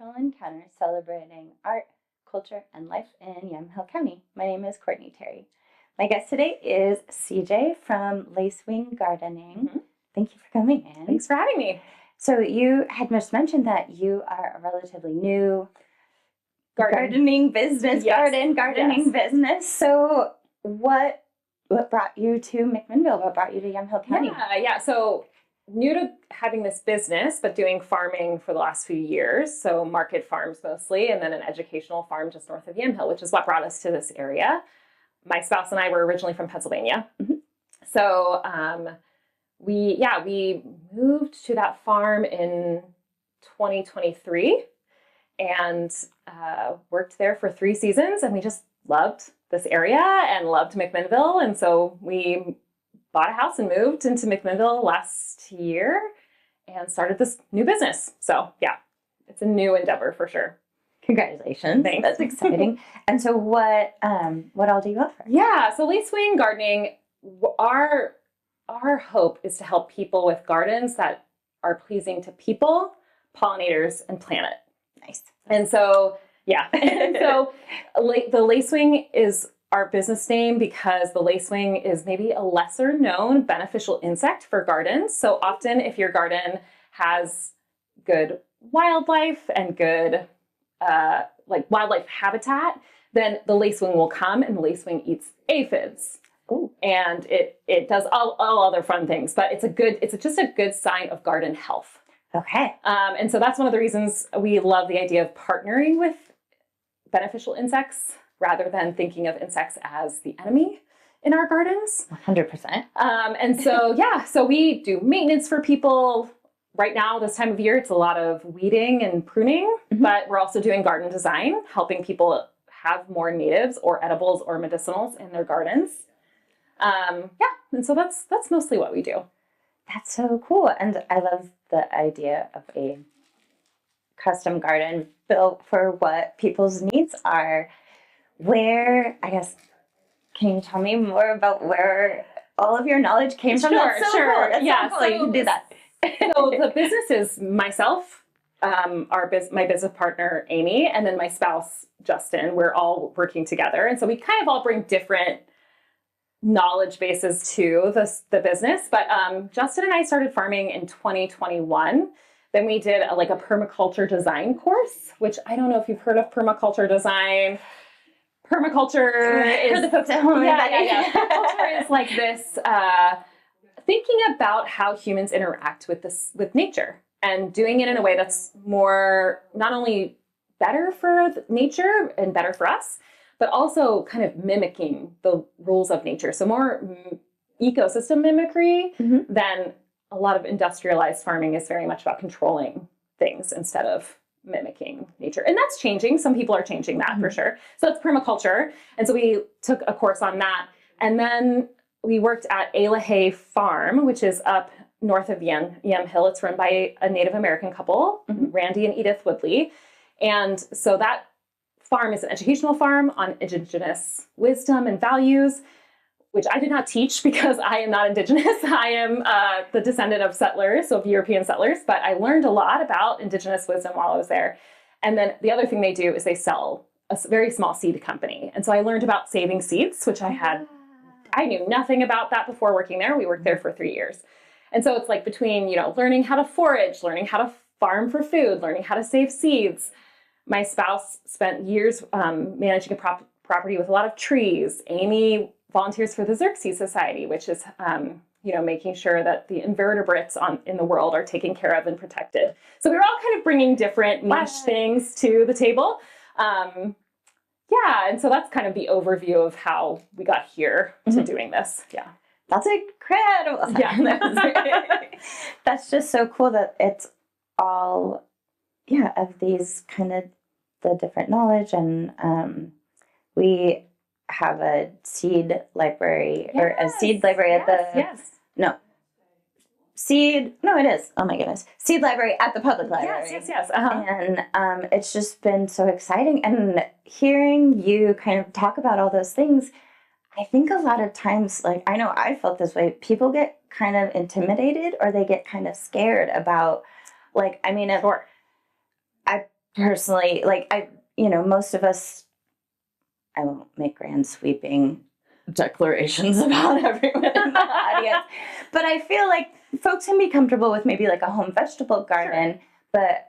cultural encounter celebrating art, culture, and life in Yamhill County. My name is Courtney Terry. My guest today is CJ from Lacewing Gardening. Thank you for coming in. Thanks for having me. So you had just mentioned that you are a relatively new gardening business, business. So what brought you to McMinnville? What brought you to Yamhill County? Yeah. So new to having this business, but doing farming for the last few years. So market farms mostly, and then an educational farm just north of Yamhill, which is what brought us to this area. My spouse and I were originally from Pennsylvania. So we moved to that farm in 2023 and worked there for 3 seasons, and we just loved this area and loved McMinnville. And so we bought a house and moved into McMinnville last year and started this new business. So yeah, it's a new endeavor for sure. Congratulations. Thanks. That's exciting. And so what all do you offer? Yeah, so Lacewing Gardening, our hope is to help people with gardens that are pleasing to people, pollinators, and planet. Nice. And so, yeah. And so the Lacewing is our business name because the lacewing is maybe a lesser known beneficial insect for gardens. So often if your garden has good wildlife and good wildlife habitat, then the lacewing will come, and the lacewing eats aphids. Ooh. And it does all other fun things, but it's just a good sign of garden health. Okay. And so that's one of the reasons we love the idea of partnering with beneficial insects rather than thinking of insects as the enemy in our gardens. 100%. And so, so we do maintenance for people. Right now, this time of year, it's a lot of weeding and pruning, but we're also doing garden design, helping people have more natives or edibles or medicinals in their gardens. And so that's mostly what we do. That's so cool. And I love the idea of a custom garden built for what people's needs are. Can you tell me more about where all of your knowledge came from? That's so cool. That's so cool. You can do that. So the business is myself, my business partner, Amy, and then my spouse, Justin. We're all working together. And so we kind of all bring different knowledge bases to the business. But Justin and I started farming in 2021. Then we did a permaculture design course, which I don't know if you've heard of permaculture design. Permaculture is for the folks at home. Permaculture is like this thinking about how humans interact with nature and doing it in a way that's more not only better for nature and better for us, but also kind of mimicking the rules of nature. So more ecosystem mimicry than a lot of industrialized farming is very much about controlling things instead of mimicking nature. And that's changing. Some people are changing that for sure. So it's permaculture. And so we took a course on that. And then we worked at Hay Farm, which is up north of Yamhill. It's run by a Native American couple, Randy and Edith Woodley. And so that farm is an educational farm on Indigenous wisdom and values, which I did not teach because I am not Indigenous. I am the descendant of settlers, so of European settlers, but I learned a lot about Indigenous wisdom while I was there. And then the other thing they do is they sell a very small seed company. And so I learned about saving seeds, which I knew nothing about that before working there. We worked there for 3 years. And so it's like between, learning how to forage, learning how to farm for food, learning how to save seeds. My spouse spent years managing a property with a lot of trees. Amy volunteers for the Xerxes Society, which is, making sure that the invertebrates in the world are taken care of and protected. So we were all kind of bringing different niche things to the table. And so that's kind of the overview of how we got here to doing this. Yeah. That's incredible. Yeah. That's just so cool that it's all, of these kind of the different knowledge. And we have a seed library at Seed library at the public library. Yes. And it's just been so exciting. And hearing you kind of talk about all those things, I think a lot of times, I know I felt this way, people get kind of intimidated or they get kind of scared about, sure. personally, like most of us, I won't make grand sweeping declarations about everyone in the audience, but I feel like folks can be comfortable with maybe like a home vegetable garden, but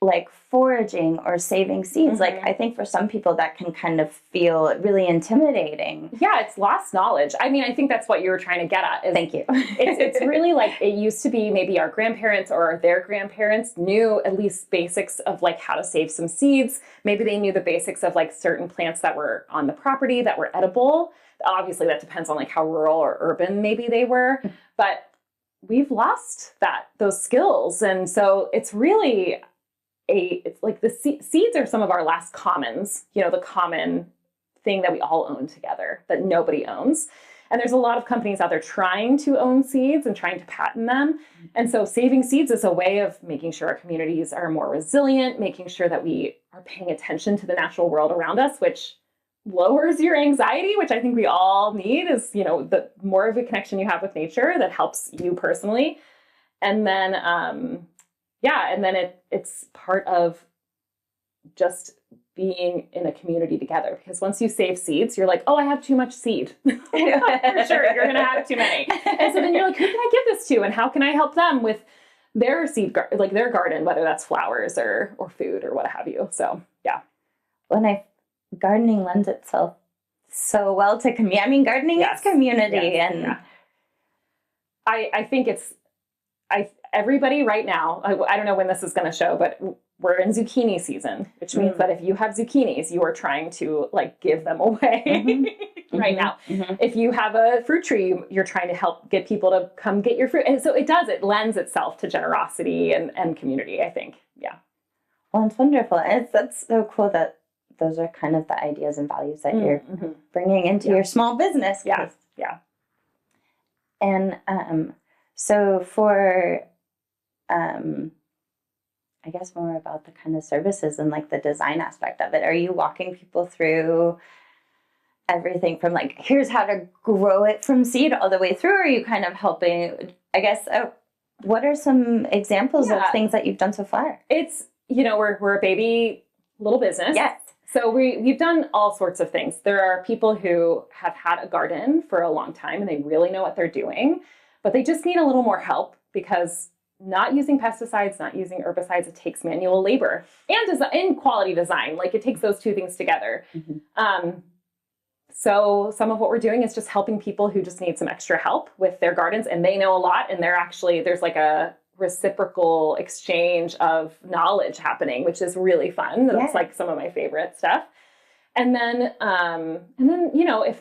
like foraging or saving seeds, like I think for some people that can kind of feel really intimidating. Yeah, it's lost knowledge. I mean, I think that's what you were trying to get at. Thank you. It's really like it used to be. Maybe our grandparents or their grandparents knew at least basics of like how to save some seeds. Maybe they knew the basics of like certain plants that were on the property that were edible. Obviously, that depends on like how rural or urban maybe they were, but we've lost those skills, and so it's really it's like the seeds are some of our last commons, the common thing that we all own together that nobody owns. And there's a lot of companies out there trying to own seeds and trying to patent them. And so saving seeds is a way of making sure our communities are more resilient, making sure that we are paying attention to the natural world around us, which lowers your anxiety, which I think we all need is, the more of a connection you have with nature that helps you personally. And then, and then it's part of just being in a community together, because once you save seeds, you're like, oh, I have too much seed. For sure, you're going to have too many. And so then you're like, who can I give this to? And how can I help them with their seed, like their garden, whether that's flowers or food or what have you. So, yeah. Gardening lends itself so well to community. I mean, gardening is community. And I think everybody right now, I don't know when this is going to show, but we're in zucchini season, which means that if you have zucchinis, you are trying to like give them away right now. If you have a fruit tree, you're trying to help get people to come get your fruit. And so it lends itself to generosity and community, I think. Yeah. Well, it's wonderful. And that's so cool that those are kind of the ideas and values that you're bringing into your small business. Yeah. Yeah. And so for, I guess more about the kind of services and like the design aspect of it. Are you walking people through everything from like, here's how to grow it from seed all the way through? Or are you kind of helping, I guess, what are some examples of things that you've done so far? It's, we're a baby little business. Yes. So we've done all sorts of things. There are people who have had a garden for a long time and they really know what they're doing, but they just need a little more help because not using pesticides, not using herbicides, it takes manual labor and quality design. Like it takes those two things together. So some of what we're doing is just helping people who just need some extra help with their gardens, and they know a lot, and there's like a reciprocal exchange of knowledge happening, which is really fun. That's like some of my favorite stuff. And then, if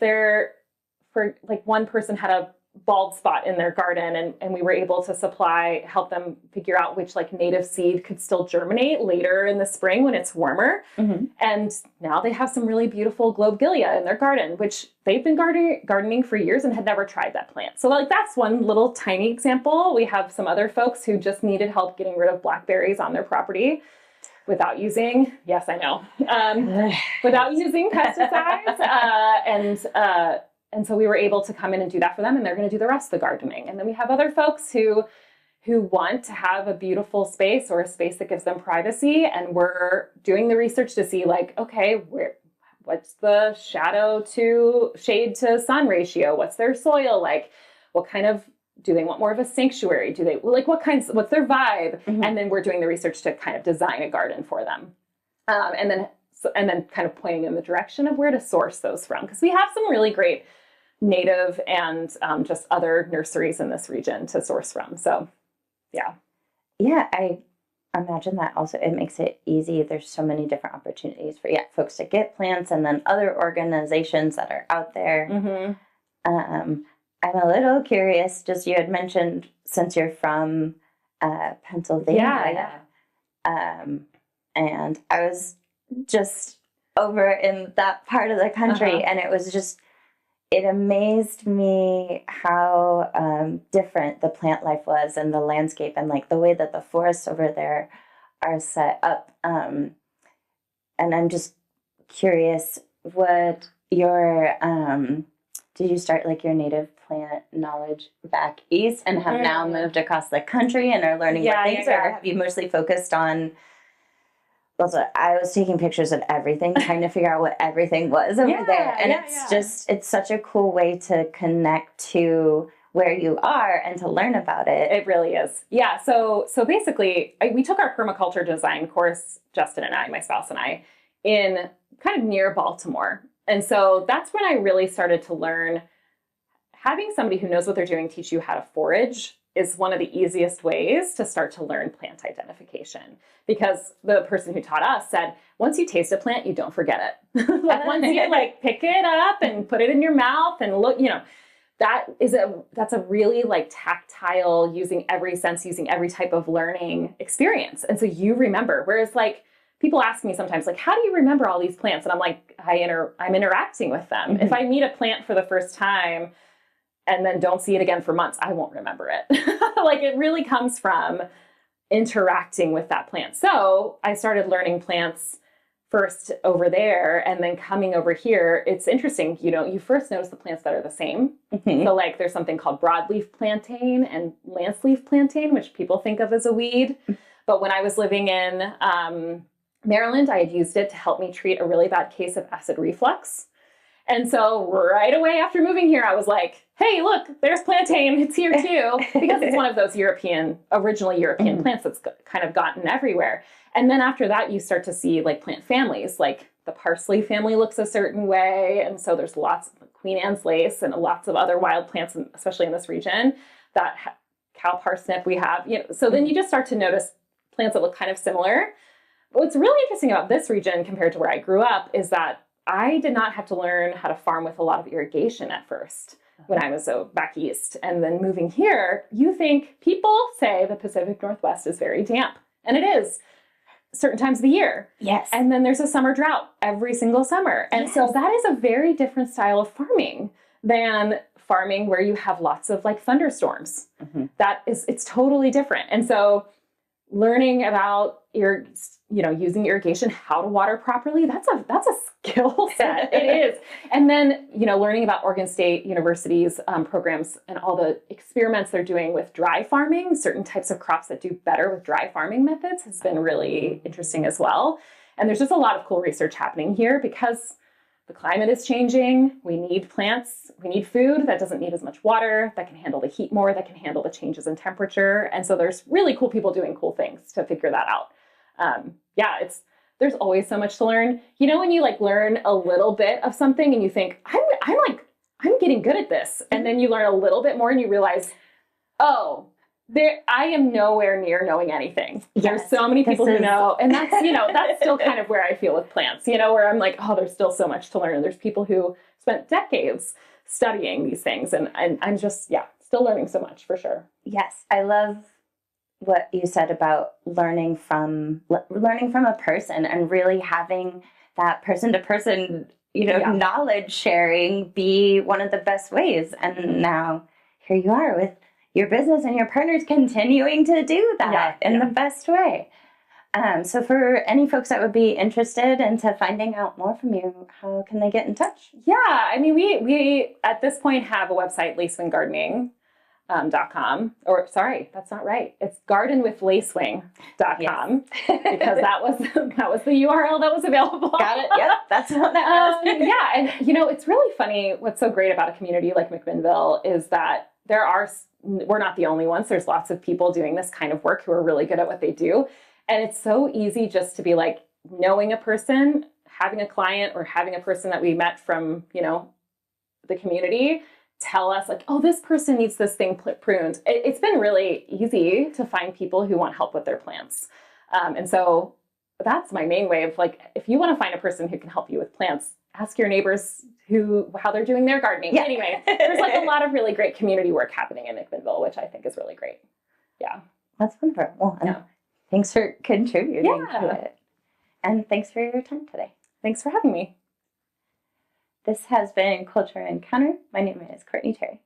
for like one person had a bald spot in their garden and we were able to help them figure out which like native seed could still germinate later in the spring when it's warmer. And now they have some really beautiful globegilia in their garden, which they've been gardening for years and had never tried that plant. So like that's one little tiny example. We have some other folks who just needed help getting rid of blackberries on their property without using, without using pesticides. And so we were able to come in and do that for them, and they're going to do the rest of the gardening. And then we have other folks who want to have a beautiful space or a space that gives them privacy, and we're doing the research to see like, okay, what's the shade to sun ratio? What's their soil like? What kind of, do they want more of a sanctuary? Do they like what's their vibe? And then we're doing the research to kind of design a garden for them. And then kind of pointing in the direction of where to source those from. Because we have some really great native and just other nurseries in this region to source from. So, yeah. Yeah, I imagine that also it makes it easy. There's so many different opportunities for folks to get plants, and then other organizations that are out there. I'm a little curious, just you had mentioned since you're from Pennsylvania. And I was just over in that part of the country, and it amazed me how different the plant life was and the landscape and like the way that the forests over there are set up. And I'm just curious what your, did you start like your native plant knowledge back east and have now moved across the country and are learning more things, or have you mostly focused on Also, I was taking pictures of everything, trying to figure out what everything was over there. And it's such a cool way to connect to where you are and to learn about it. It really is. Yeah. So basically, we took our permaculture design course, Justin and I, my spouse and I, in kind of near Baltimore. And so that's when I really started to learn. Having somebody who knows what they're doing teach you how to forage is one of the easiest ways to start to learn plant identification. Because the person who taught us said, once you taste a plant, you don't forget it. Like once you like pick it up and put it in your mouth and look, you know, that's a really like tactile, using every sense, using every type of learning experience. And so you remember, whereas like people ask me sometimes, like, how do you remember all these plants? And I'm like, I'm interacting with them. Mm-hmm. If I meet a plant for the first time and then don't see it again for months, I won't remember it. Like it really comes from interacting with that plant. So I started learning plants first over there and then coming over here. It's interesting, you know, you first notice the plants that are the same. Mm-hmm. So like there's something called broadleaf plantain and lanceleaf plantain, which people think of as a weed. But when I was living in Maryland, I had used it to help me treat a really bad case of acid reflux. And so right away after moving here, I was like, hey, look, there's plantain. It's here too. Because it's one of those originally European mm-hmm. plants that's kind of gotten everywhere. And then after that, you start to see like plant families, like the parsley family looks a certain way. And so there's lots of Queen Anne's lace and lots of other wild plants, especially in this region, that cow parsnip we have. You know, so then you just start to notice plants that look kind of similar. But what's really interesting about this region compared to where I grew up is that I did not have to learn how to farm with a lot of irrigation at first when I was back east. And then moving here, people say the Pacific Northwest is very damp. And it is certain times of the year. Yes. And then there's a summer drought every single summer. And yes. So that is a very different style of farming than farming where you have lots of like thunderstorms. Mm-hmm. It's totally different. And so learning about using irrigation, how to water properly, that's a skill set. It is. And then, learning about Oregon State University's programs and all the experiments they're doing with dry farming, certain types of crops that do better with dry farming methods has been really interesting as well. And there's just a lot of cool research happening here because the climate is changing. We need plants. We need food that doesn't need as much water, that can handle the heat more, that can handle the changes in temperature. And so there's really cool people doing cool things to figure that out. There's always so much to learn. You know, when you like learn a little bit of something and you think, I'm getting good at this. And then you learn a little bit more and you realize, I am nowhere near knowing anything. Yes, there's so many people who know. And that's, that's still kind of where I feel with plants, where I'm like, there's still so much to learn. And there's people who spent decades studying these things. And I'm just, still learning so much for sure. Yes. I love what you said about learning from a person and really having that person to person, knowledge sharing be one of the best ways. And now here you are with your business and your partners continuing to do that in the best way. So for any folks that would be interested into finding out more from you, how can they get in touch? Yeah, I mean, we at this point have a website, lacewinggardening.com, or sorry, that's not right. It's gardenwithlacewing.com because that was the URL that was available. Got it. Yep, that's what that was. Yeah, and it's really funny. What's so great about a community like McMinnville is that we're not the only ones. There's lots of people doing this kind of work who are really good at what they do, and it's so easy just to be like knowing a person, having a client, or having a person that we met from the community tell us like, this person needs this thing pruned. It's been really easy to find people who want help with their plants. And so that's my main way of like, if you want to find a person who can help you with plants, ask your neighbors how they're doing their gardening. Yeah. Anyway, there's like a lot of really great community work happening in McMinnville, which I think is really great. Yeah. That's wonderful. Well, thanks for contributing to it. And thanks for your time today. Thanks for having me. This has been Culture Encounter. My name is Courtney Terry.